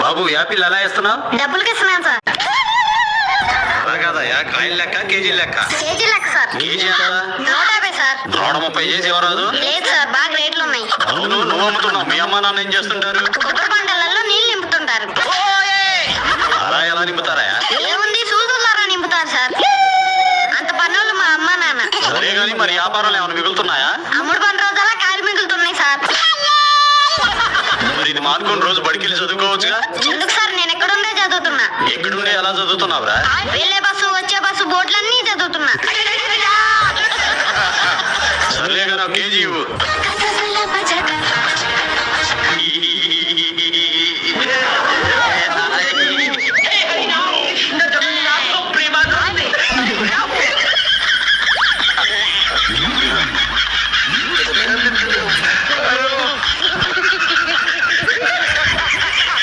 బాబు Apple ఎలా ఇస్తున్నావు? డబ్బులకి ఇస్తున్నాను సార్. అలా కాదయ్యా, కాయలు లెక్క కేజీ లెక్క? కేజీ లెక్క సార్. కేజీ ఎంత? 150 సార్. 130 చేసి ఇవ్వరాదు? లేదు సార్, బాగా రేట్లు ఉన్నాయి. అవును, నువ్వు అమ్ముతున్నావు, మీ అమ్మ నాన్న ఏం చేస్తుంటారు? కొబ్బరి బండలలో నీళ్లు నింపుతుంటారు. అలా ఎలా నింపుతారా? ఏముంది, సూదులారా నింపుతారు సార్. అంత పనులు మా అమ్మ నాన్న. సరే గాని మరి వ్యాపారాలు ఏమైనా మిగులుతున్నాయా? అమ్ముడు పని రోజులా కాయలు మిగులుతున్నాయి సార్. మరి ఇది మానుకొని రోజు బడికెళ్ళి చదువుకోవచ్చుగా? ఎందుకు సార్, నేను ఎక్కడుండే చదువుతున్నా. ఎక్కడుండే ఎలా చదువుతున్నావురా? వెళ్ళే బస్సు వచ్చే బస్సు బోర్డులన్నీ చదువుతున్నా. సర్లే గాని కేజీ ఇవ్వు.